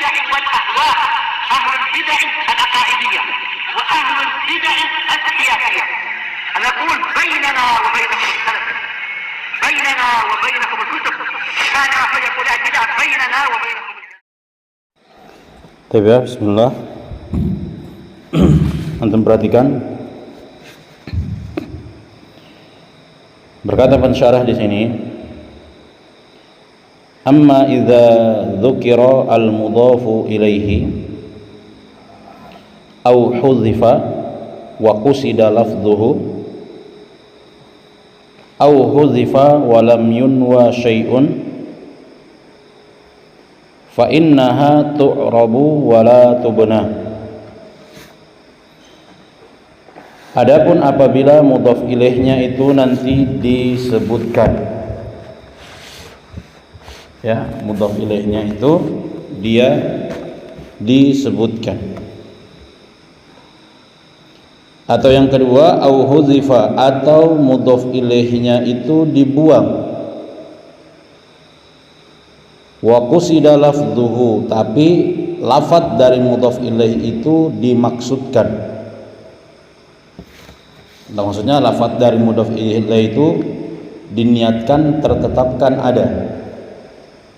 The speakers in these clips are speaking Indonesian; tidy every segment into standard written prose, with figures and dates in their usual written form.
البدع والأهواء، أهل البدع العقائدية وأهل البدع السياسية. نقول بيننا وبينكم السلف، بيننا وبينكم الكتب، كان فيقول البدع بيننا وبينكم. Baik ya, bismillah. Antum perhatikan. Berkata pensyarah di sini, amma idza dzukira al-mudhafu ilaihi aw hudhifa wa qusida lafdhuhu aw hudhifa wa lam yunwa syai'un fa innaha tu'rabu wa la tubna. Adapun apabila mudhaf ilaihnya itu nanti disebutkan, ya, mudhaf ilaihnya itu dia disebutkan, atau yang kedua au hudzifa, atau mudhaf ilaihnya itu dibuang, wa qusida lafdhuhu, tapi lafadz dari mudhaf ilaih itu dimaksudkan. Nah, maksudnya lafadz dari mudhaf ilaih itu diniatkan, tertetapkan ada,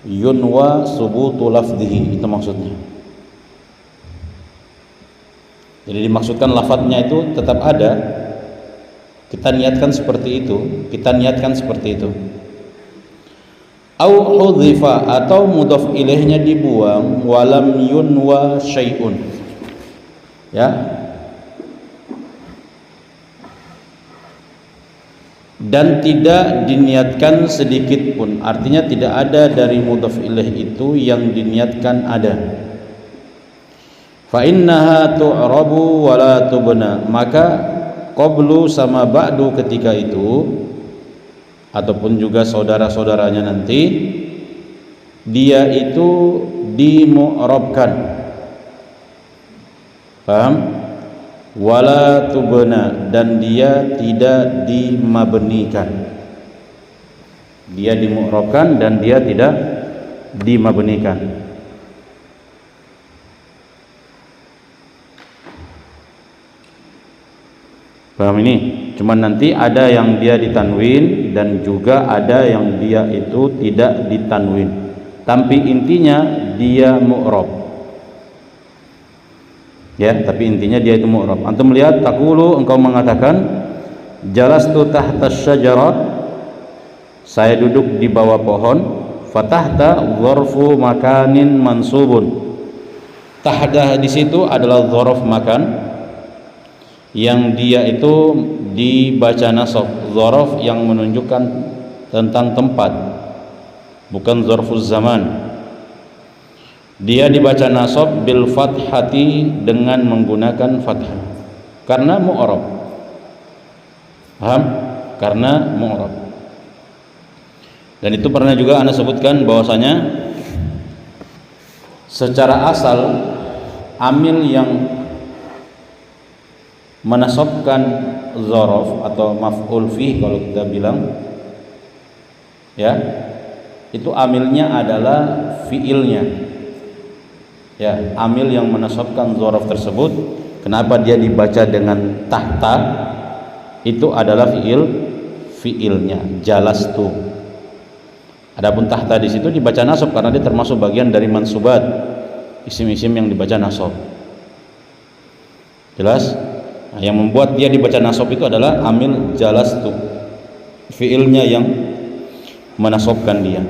yunwa subutu lafdhihi, itu maksudnya. Jadi dimaksudkan lafadznya itu tetap ada, kita niatkan seperti itu, kita niatkan seperti itu. Au hudhifa, atau mudhaf ilaihnya dibuang, walam yunwa syai'un, ya, dan tidak diniatkan sedikit pun, artinya tidak ada dari mudhaf ilaih itu yang diniatkan ada. Fa innaha tu'rabu wa la tubna, maka qablu sama ba'du ketika itu, ataupun juga saudara-saudaranya nanti, dia itu dimu'rabkan, paham? Wala tubna, dan dia tidak dimabnikan. Dia dimu'rabkan dan dia tidak dimabnikan. Paham ini? Cuman nanti ada yang dia ditanwin dan juga ada yang dia itu tidak ditanwin. Tapi intinya dia mu'rab. Ya, tapi intinya dia itu mu'rab. Antum lihat, taqulu, engkau mengatakan, jalastu tahta syajarah, saya duduk di bawah pohon. Fatahta dzarfu makanin mansubun. Tahta di situ adalah dzarf makan yang dia itu dibaca nasab, dzaraf yang menunjukkan tentang tempat, bukan dzarfuz zaman. Dia dibaca nasab bil fathati, dengan menggunakan fathah, karena mu'rab. Paham? Karena mu'rab. Dan itu pernah juga Anda sebutkan bahwasanya secara asal amil yang menasabkan dzaraf atau maf'ul fih kalau kita bilang, ya, itu amilnya adalah fiilnya. Ya, amil yang menasabkan dzaraf tersebut, kenapa dia dibaca dengan tahta, itu adalah fiilnya, jalastu. Adapun tahta di situ dibaca nasab karena dia termasuk bagian dari mansubat, isim-isim yang dibaca nasab. Jelas? Nah, yang membuat dia dibaca nasab itu adalah amil jalastu, fiilnya yang menasabkan dia.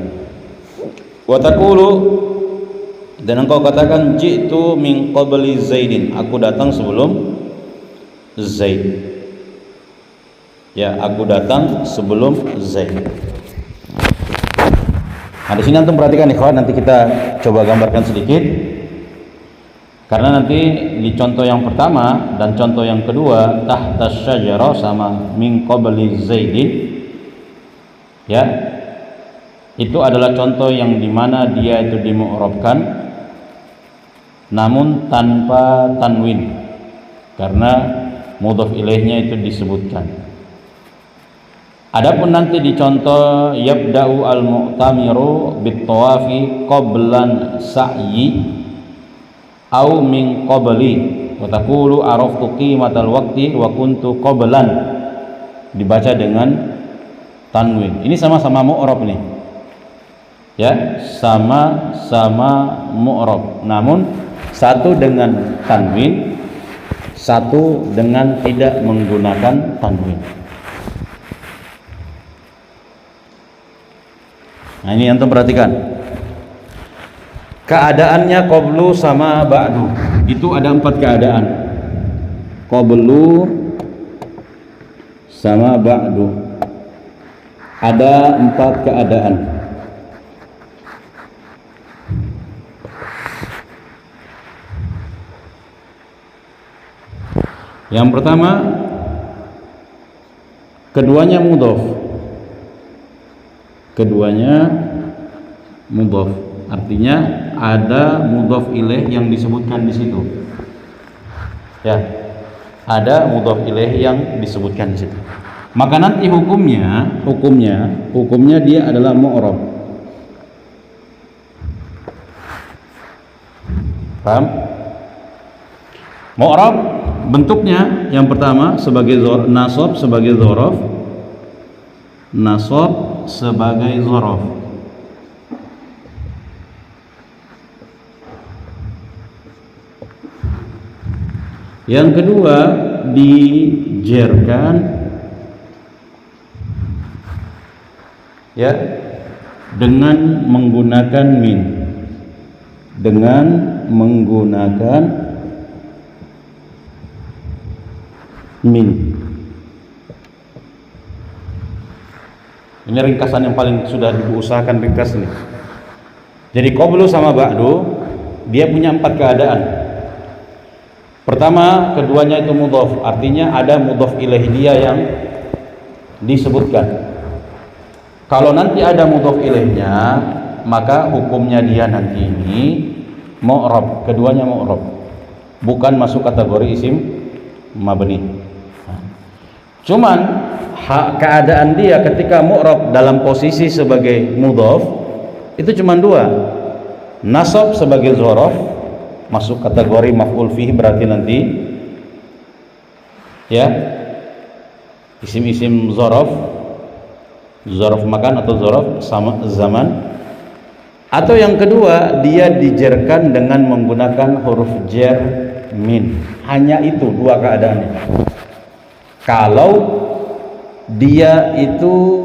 Wa taqulu, dan engkau katakan, ji'tu min qabli Zaidin, aku datang sebelum Zaid. Ya, aku datang sebelum Zaid. Nah, di sini antum perhatikan ikhwan, nanti kita coba gambarkan sedikit. Karena nanti di contoh yang pertama dan contoh yang kedua, tahta syajarah sama min qabli Zaidin, ya, itu adalah contoh yang dimana dia itu dimu'rabkan namun tanpa tanwin, karena mudhaf ilaihnya itu disebutkan. Adapun nanti di contoh yabda'u al-mu'tamiru bit-tawafi qablan sa'yi, au min qabli wa taqulu araftu qimatal waqti wa kuntu qablan, dibaca dengan tanwin. Ini sama-sama mu'rab nih ya, sama-sama mu'rab, namun satu dengan tanwin, satu dengan tidak menggunakan tanwin. Nah ini antum perhatikan keadaannya qablu sama ba'du. Itu ada 4 keadaan. Qablu sama ba'du ada 4 keadaan. Yang pertama, keduanya mudhaf. Keduanya mudhaf, artinya ada mudhaf ilaih yang disebutkan di situ. Ya, ada mudhaf ilaih yang disebutkan di situ. Maka nanti hukumnya dia adalah mu'rab. Paham? Mu'rab bentuknya yang pertama sebagai nasab sebagai dzaraf, nasab sebagai dzaraf. Yang kedua dijerkan ya dengan menggunakan min, dengan menggunakan min. Ini ringkasan yang paling sudah diusahakan ringkas nih. Jadi qablu sama ba'du dia punya 4 keadaan. Pertama, keduanya itu mudhaf, artinya ada mudhaf ilaih dia yang disebutkan. Kalau nanti ada mudhaf ilaihnya, maka hukumnya dia nanti ini mu'rab, keduanya mu'rab, bukan masuk kategori isim mabni. Cuman keadaan dia ketika mu'rab dalam posisi sebagai mudhaf itu cuma 2. Nasab sebagai dzaraf masuk kategori maf'ul fihi, berarti nanti ya isim-isim dzaraf, dzaraf makan atau dzaraf sama zaman. Atau yang kedua dia dijerkan dengan menggunakan huruf jar min. Hanya itu 2 keadaannya. Kalau dia itu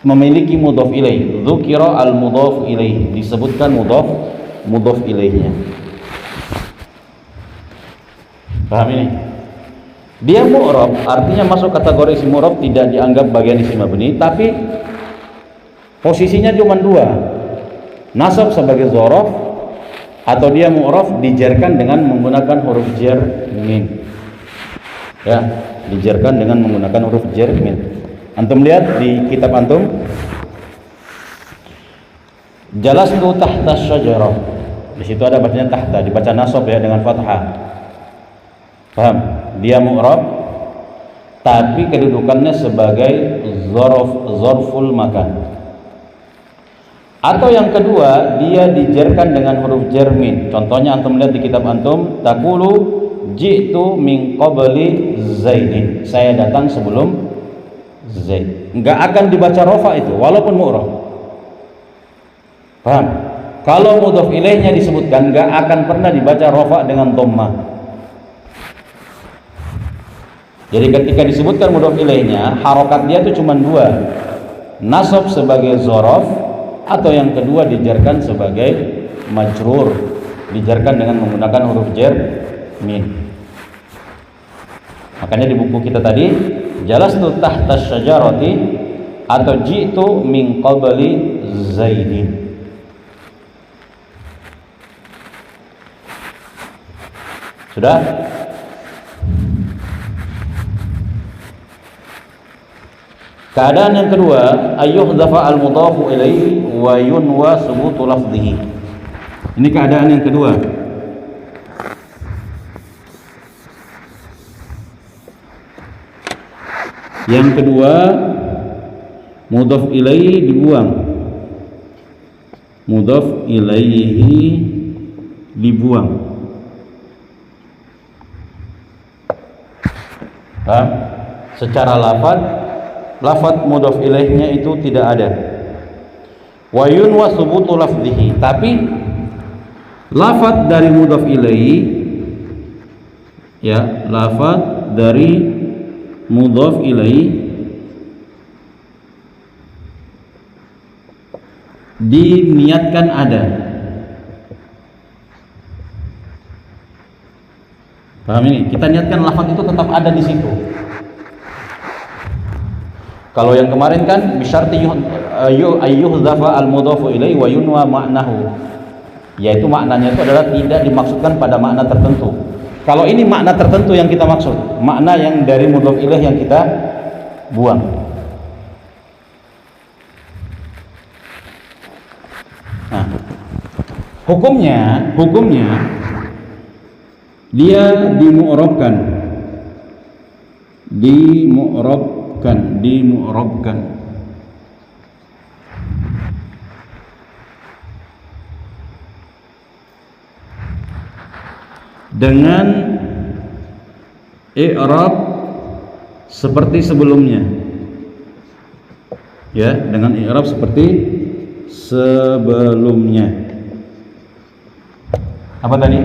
memiliki mudhaf ilaih, dzukira al mudhaf ilaih, disebutkan mudhaf ilaihnya. Paham ini? Dia mu'rab, artinya masuk kategori isim mu'rab, tidak dianggap bagian isim mabni, tapi posisinya cuma 2. Nasab sebagai dzaraf atau dia mu'rab dijarkan dengan menggunakan huruf jar min. Ya, dijarkan dengan menggunakan huruf jar min. Antum lihat di kitab antum, jalastu tahta syajarah. Di situ ada bacanya tahta, dibaca nasab ya dengan fathah. Paham? Dia mu'rab tapi kedudukannya sebagai zarful makan. Atau yang kedua, dia dijarkan dengan huruf jar min. Contohnya antum lihat di kitab antum, taqulu ji'tu min qabli Zaidin. Saya datang sebelum Zaid. Enggak akan dibaca rafa itu walaupun mu'rab. Paham? Kalau mudhaf ilaihnya disebutkan, enggak akan pernah dibaca rafa dengan dhammah. Jadi ketika disebutkan mudhaf ilaihnya, harokat dia itu cuma 2. Nasab sebagai dzaraf atau yang kedua dijarkan sebagai majrur, dijarkan dengan menggunakan huruf jar min. Makanya di buku kita tadi, jalastu tahta syajarati atau ji'tu min qabli Zaidin. Sudah? Keadaan yang kedua, ayyuhdhafa al-mudhafu ilaihi wa yunwa subutu lafdhihi. Ini keadaan yang kedua. Yang kedua, mudhaf ilaihi dibuang. mudhaf ilaihi dibuang. Paham? Secara lafaz mudhaf ilaihnya itu tidak ada. Wa yunwa thubutu lafzihi, tapi lafaz dari mudhaf ilaihi, ya, lafaz dari mudhaf ilaihi diniatkan ada. Paham ini? Kita niatkan lafaz itu tetap ada di situ. Kalau yang kemarin kan bisyarti ayyuhdhafa al-mudhafu ilaihi wa yunwa ma'nahu, yaitu maknanya itu adalah tidak dimaksudkan pada makna tertentu. Kalau ini makna tertentu yang kita maksud, makna yang dari mudhaf ilaih yang kita buang. Nah, hukumnya dia dimu'rabkan dengan i'rab seperti sebelumnya, ya, dengan i'rab seperti sebelumnya. Apa tadi?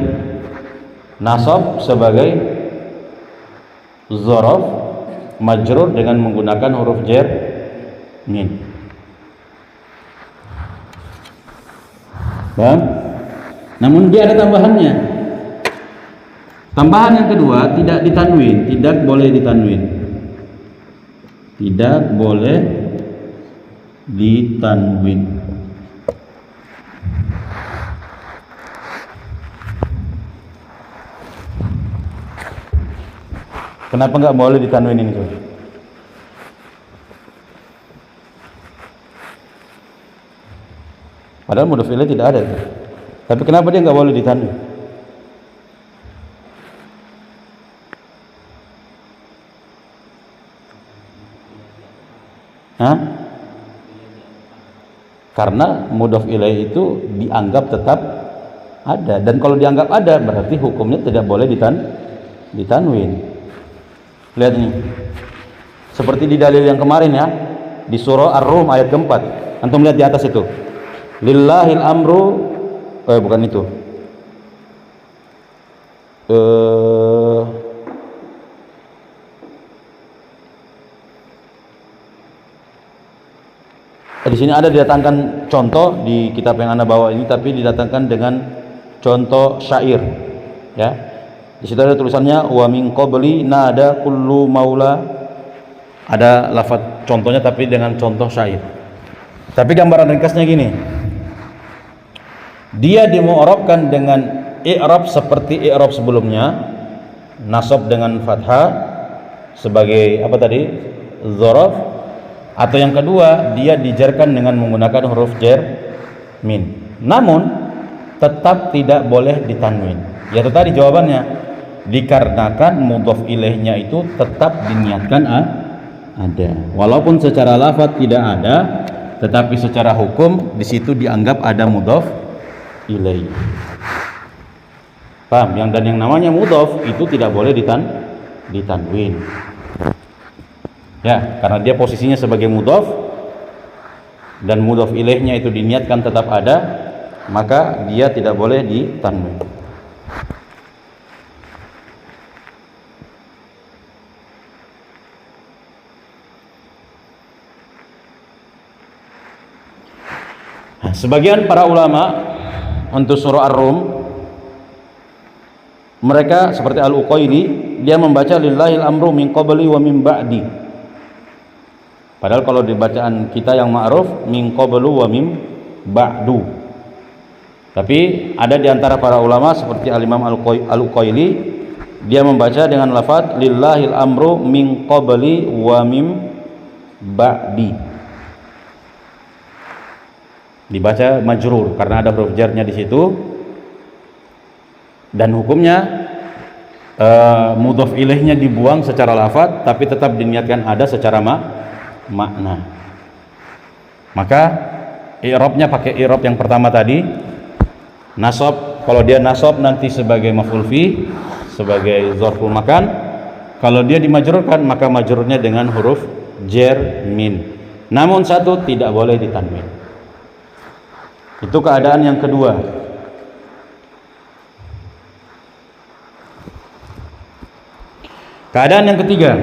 Nasab sebagai dzaraf majrur dengan menggunakan huruf jar min. Paham? Namun dia ada tambahannya. Tambahan yang kedua, tidak ditanwin, tidak boleh ditanwin. Tidak boleh ditanwin. Kenapa nggak boleh ditanwin ini? Padahal mudhaf ilaih tidak ada. Tapi kenapa dia nggak boleh ditanwin? Hah? Karena mudhaf ilaih itu dianggap tetap ada, dan kalau dianggap ada berarti hukumnya tidak boleh ditanwin. Lihat ini, seperti di dalil yang kemarin, ya, di surah Ar-Rum ayat keempat. Antum lihat di atas itu, lillahil amru, bukan itu, di sini ada didatangkan contoh di kitab yang Anda bawa ini, tapi didatangkan dengan contoh syair, ya. Di situ ada tulisannya wa min qabli nada kullu maula, ada lafaz contohnya tapi dengan contoh syair. Tapi gambaran ringkasnya gini, dia dimu'rabkan dengan i'rab seperti i'rab sebelumnya, nasab dengan fathah sebagai apa tadi, dzaraf, atau yang kedua dia dijarkan dengan menggunakan huruf jar min, namun tetap tidak boleh ditanwin. Ya, itu tadi jawabannya, dikarenakan mudhaf ilaihnya itu tetap diniatkan ada, walaupun secara lafaz tidak ada, tetapi secara hukum di situ dianggap ada mudhaf ilaih. Paham? Dan yang namanya mudhaf itu tidak boleh ditanwin. Ya, karena dia posisinya sebagai mudhaf dan mudhaf ilaihnya itu diniatkan tetap ada, maka dia tidak boleh ditanwin. Sebagian para ulama untuk surah Ar-Rum, mereka seperti Al-Uqaili, dia membaca lillahil amru min qabli wa min ba'di. Padahal kalau di bacaan kita yang ma'ruf min qablu wa min ba'du. Tapi ada di antara para ulama seperti Al-Imam Al-Uqaili, dia membaca dengan lafaz lillahil amru min qabli wa min ba'di. Dibaca majrur karena ada huruf jarnya di situ, dan hukumnya mudhaf ilaihnya dibuang secara lafaz tapi tetap diniatkan ada secara makna. Maka i'rabnya pakai i'rab yang pertama tadi. Nasab, kalau dia nasab nanti sebagai maf'ul fi, sebagai dzarful makan. Kalau dia dimajrurkan maka majrurnya dengan huruf jar min. Namun satu, tidak boleh ditanwin. Itu keadaan yang kedua. Keadaan yang ketiga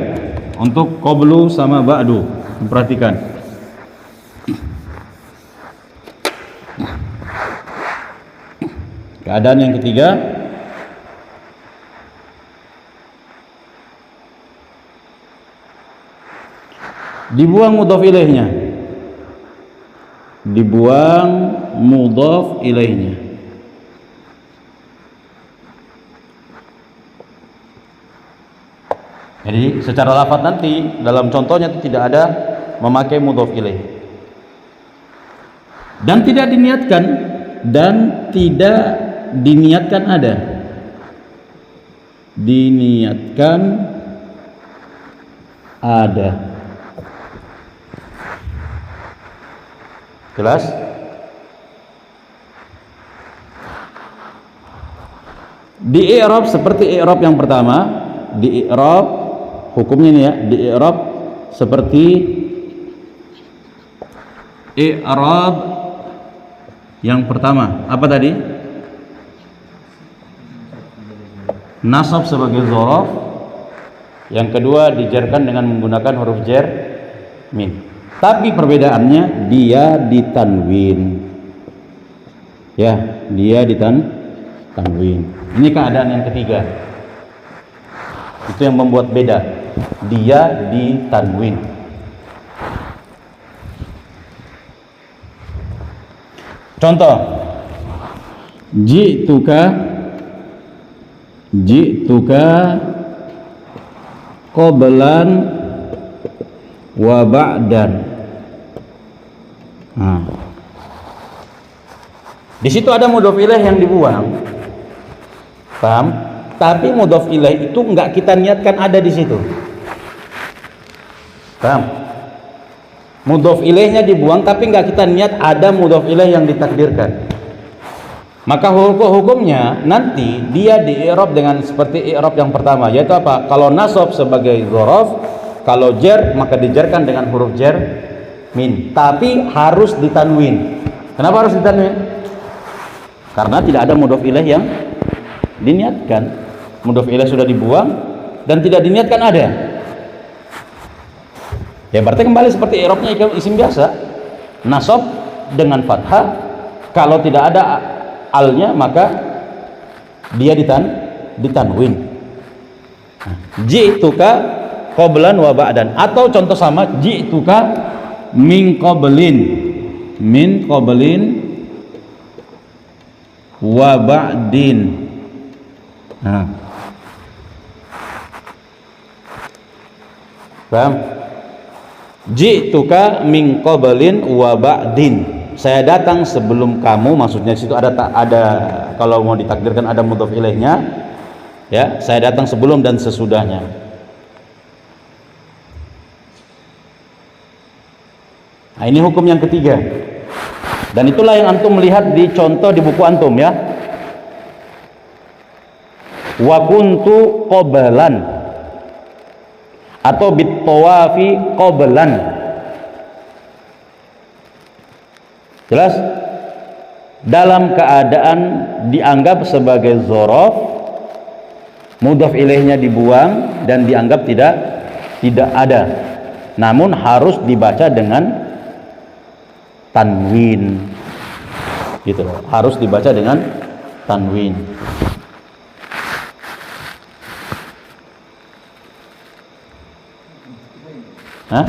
untuk qablu sama ba'du, perhatikan. Keadaan yang ketiga, dibuang mudhaf ilaihnya. Dibuang mudhaf ilaihnya. Jadi secara lafaz nanti dalam contohnya itu tidak ada memakai mudhaf ilaih. Dan tidak diniatkan ada. Diniatkan ada. Jelas? Di i'rab seperti i'rab yang pertama, di i'rab hukumnya ini ya, di i'rab seperti i'rab yang pertama. Apa tadi? Nasab sebagai dzaraf. Yang kedua dijarkan dengan menggunakan huruf jar min. Tapi perbedaannya dia ditanwin. Ya, dia ditanwin. Ini keadaan yang ketiga. Itu yang membuat beda. Dia ditanwin. Contoh, ji'tuka qablan wa ba'dan. Nah, di situ ada mudhaf ilaih yang dibuang, paham? Tapi mudhaf ilaih itu enggak kita niatkan ada di situ, paham? Mudhaf ilaihnya dibuang tapi enggak kita niat ada mudhaf ilaih yang ditakdirkan. Maka hukumnya nanti dia di i'rab dengan seperti i'rab yang pertama, yaitu apa? Kalau nasab sebagai dzaraf, kalau jar maka dijarkan dengan huruf jar min, tapi harus ditanwin. Kenapa harus ditanwin? Karena tidak ada mudhaf ilaih yang diniatkan. Mudhaf ilaih sudah dibuang dan tidak diniatkan ada. Ya berarti kembali seperti i'rabnya isim biasa. Nasab dengan fathah, kalau tidak ada alnya maka dia ditanwin. Ji'tuka qablan wa ba'dan, atau contoh sama ji'tuka min qablin wa ba'din. Nah, paham? Ji'tuka min qablin wa ba'din. Saya datang sebelum kamu, maksudnya di situ ada kalau mau ditakdirkan ada mudhaf ilaihnya, ya, saya datang sebelum dan sesudahnya. Nah, ini hukum yang ketiga. Dan itulah yang antum melihat di contoh di buku antum ya. Wa kuntu qablan atau bit tawafi qablan. Jelas? Dalam keadaan dianggap sebagai dzaraf, mudhaf ilaihnya dibuang dan dianggap tidak ada. Namun harus dibaca dengan tanwin. Gitu loh. Harus dibaca dengan tanwin. Hah?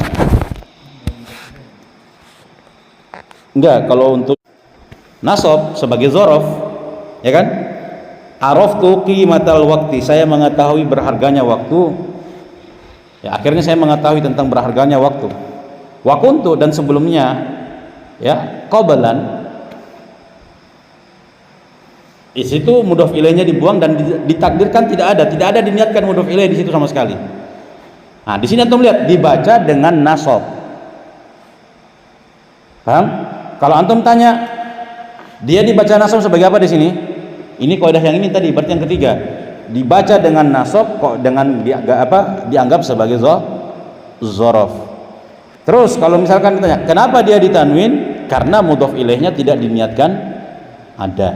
Enggak, kalau untuk nasab sebagai dzaraf, ya kan? Araftu qimatal waqti, saya mengetahui berharganya waktu. Ya, akhirnya saya mengetahui tentang berharganya waktu. Wa kuntu, dan sebelumnya ya, qablan. Di situ mudhaf ilaihnya dibuang dan ditakdirkan tidak ada diniatkan mudhaf ilaih di situ sama sekali. Nah, di sini antum lihat dibaca dengan nasab. Paham? Kalau antum tanya, dia dibaca nasab sebagai apa di sini? Ini kaidah yang ini tadi, berarti yang ketiga. Dibaca dengan nasab kok dengan dianggap sebagai dzaraf. Terus kalau misalkan ditanya, kenapa dia ditanwin? Karena mudhof ilaihnya tidak diniatkan ada.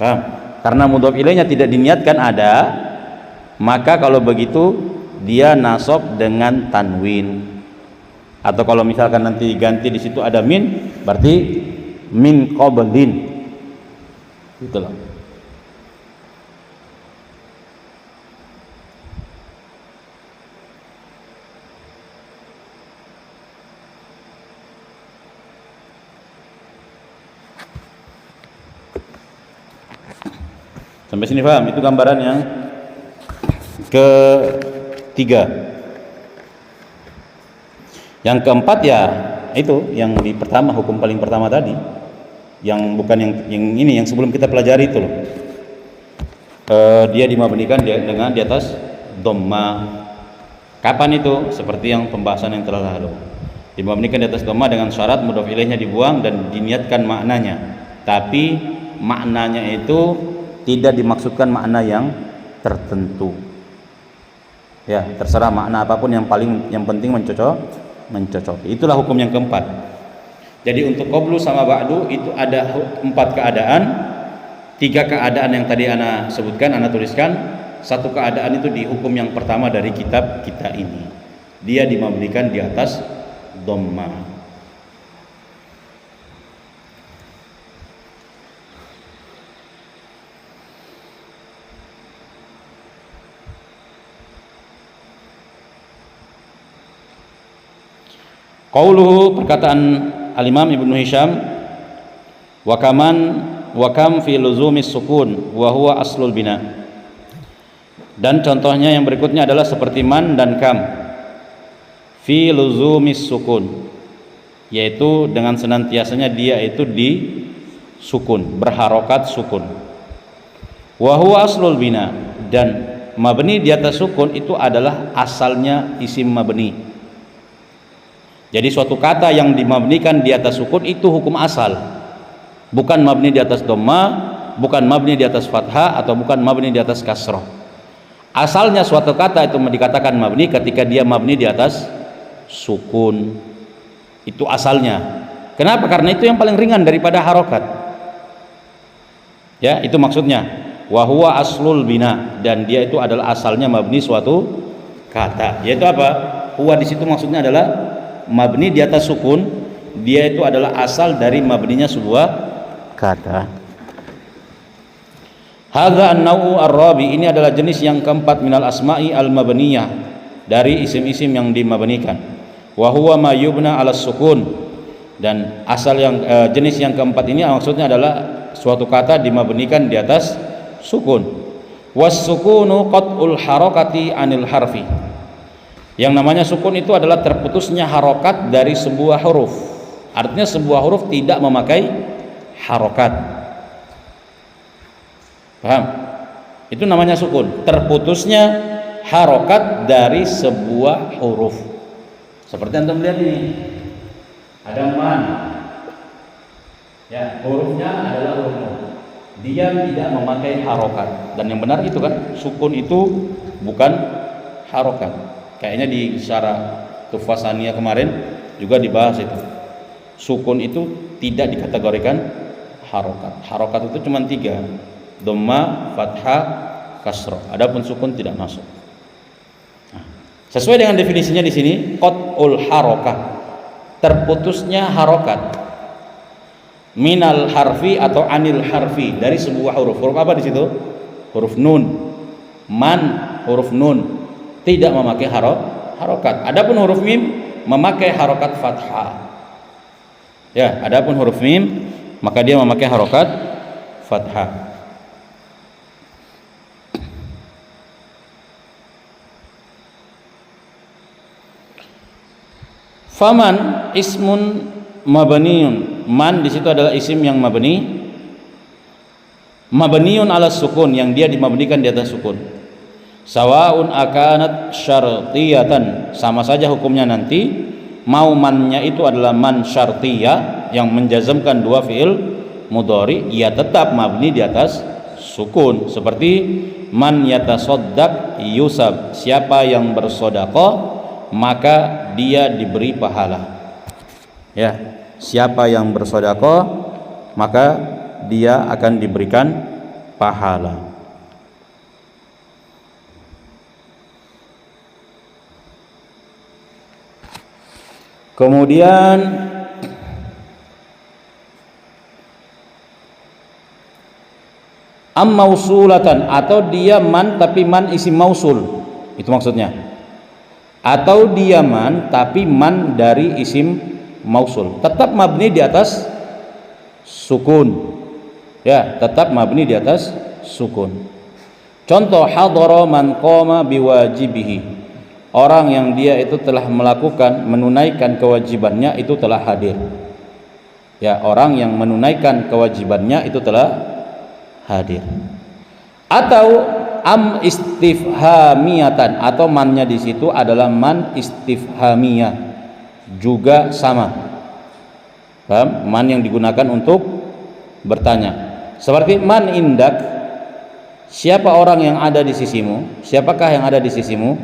Paham? Karena mudhof ilaihnya tidak diniatkan ada, maka kalau begitu dia nasab dengan tanwin. Atau kalau misalkan nanti diganti di situ ada min, berarti min qablin. Itulah. Sampai sini paham? Itu gambaran yang ketiga. Yang keempat ya itu yang di pertama, hukum paling pertama tadi, yang bukan yang ini yang sebelum kita pelajari itu loh. Dia dimabnikan dengan di atas dhamma. Kapan itu? Seperti yang pembahasan yang telah lalu. Dimabnikan di atas dhamma dengan syarat mudhof ilaihnya dibuang dan diniatkan maknanya. Tapi maknanya itu tidak dimaksudkan makna yang tertentu. Ya, terserah makna apapun yang penting mencocoki. Itulah hukum yang keempat. Jadi untuk qablu sama ba'du itu ada 4 keadaan. 3 keadaan yang tadi ana sebutkan, ana tuliskan. 1 keadaan itu di hukum yang pertama dari kitab kita ini. Dia dimabnikan di atas dhamma. Qauluhu, perkataan Al-Imam Ibnu Hisham, wa kam fi luzumis sukun wa huwa aslul bina. Dan contohnya yang berikutnya adalah seperti man dan kam fi luzumis sukun, yaitu dengan senantiasanya dia itu di sukun, berharokat sukun. Wa huwa aslul bina, dan mabni di atas sukun itu adalah asalnya isim mabni. Jadi suatu kata yang dimabnikan di atas sukun itu hukum asal, bukan mabni di atas dhamma, bukan mabni di atas fathah, atau bukan mabni di atas kasrah. Asalnya suatu kata itu dikatakan mabni ketika dia mabni di atas sukun. Itu asalnya. Kenapa? Karena itu yang paling ringan daripada harokat. Ya, itu maksudnya. Wa huwa aslul bina, dan dia itu adalah asalnya mabni suatu kata. Yaitu apa? Huwa di situ maksudnya adalah mabni di atas sukun, dia itu adalah asal dari mabninya sebuah kata. Hadza an-naw'u ar-rabi, ini adalah jenis yang keempat minal asma'i al-mabniyah, dari isim-isim yang dimabnikan. Wa huwa ma yubna 'ala sukun, dan asal yang jenis yang keempat ini maksudnya adalah suatu kata dimabnikan di atas sukun. Was sukunu qat'ul harakati 'anil harfi. Yang namanya sukun itu adalah terputusnya harokat dari sebuah huruf. Artinya sebuah huruf tidak memakai harokat. Paham? Itu namanya sukun, terputusnya harokat dari sebuah huruf. Seperti yang antum lihat ini, ada man, ya, hurufnya adalah huruf nun. Dia tidak memakai harokat, dan yang benar itu kan, sukun itu bukan harokat. Kayaknya di syarah Tuhfah kemarin juga dibahas itu. Sukun itu tidak dikategorikan harokat. Harokat itu cuma 3, dhamma, fathah, kasrah. Adapun sukun tidak masuk. Nah, sesuai dengan definisinya di sini, qat'ul harokah, terputusnya harokat, minal harfi atau anil harfi, dari sebuah huruf. Huruf apa di situ? Huruf nun. Man, huruf nun, tidak memakai harokat. Adapun huruf mim memakai harokat fathah. Ya, adapun huruf mim maka dia memakai harokat fathah. Faman ismun mabniun. Man di situ adalah isim yang mabni. Mabniun ala sukun, yang dia dimabnikan di atas sukun. Sawaun akanat syartiyatan, sama saja hukumnya nanti mau mannya itu adalah man syartiyah yang menjazmkan dua fiil mudhari, ia tetap mabni di atas sukun. Seperti man yatasaddaq yusab, siapa yang bersedekah maka dia diberi pahala. Ya, siapa yang bersedekah maka dia akan diberikan pahala. Kemudian mausulatan, atau dia man tapi man isim mausul, itu maksudnya. Atau dia man tapi man dari isim mausul, tetap mabni di atas sukun. Ya, tetap mabni di atas sukun. Contoh, hadara man qama biwajibihi, orang yang dia itu telah melakukan, menunaikan kewajibannya itu telah hadir. Ya, orang yang menunaikan kewajibannya itu telah hadir. Atau am istifhamiyatan, atau mannya di situ adalah man istifhamiyah, juga sama. Paham? Man yang digunakan untuk bertanya. Seperti man indak, siapa orang yang ada di sisimu, siapakah yang ada di sisimu?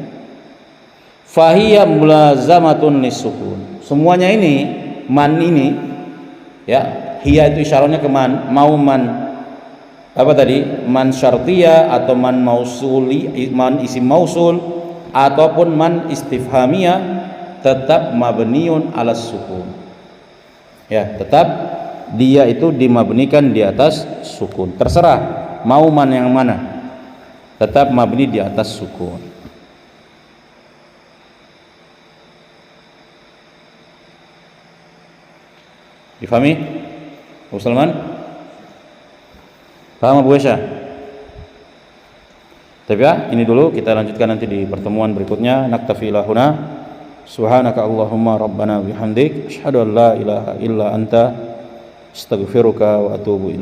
Fahiya mulazamatun lisukun. Semuanya ini man ini, ya, hiya itu isyaratnya ke man, mau man apa tadi, man syartiyah atau man mausuli, man isim mausul ataupun man istifhamiyah, tetap mabniun ala sukun. Ya, tetap dia itu dimabnikan di atas sukun. Terserah mau man yang mana, tetap mabni di atas sukun. Difahami? Abu Salman? Paham Abu Aisyah? Tapi ya, ini dulu, kita lanjutkan nanti di pertemuan berikutnya. Naktafi lahuna. Subhanaka Allahumma rabbana bihamdik, asyhadu an la ilaha illa anta, astaghfiruka wa atubu ilaik.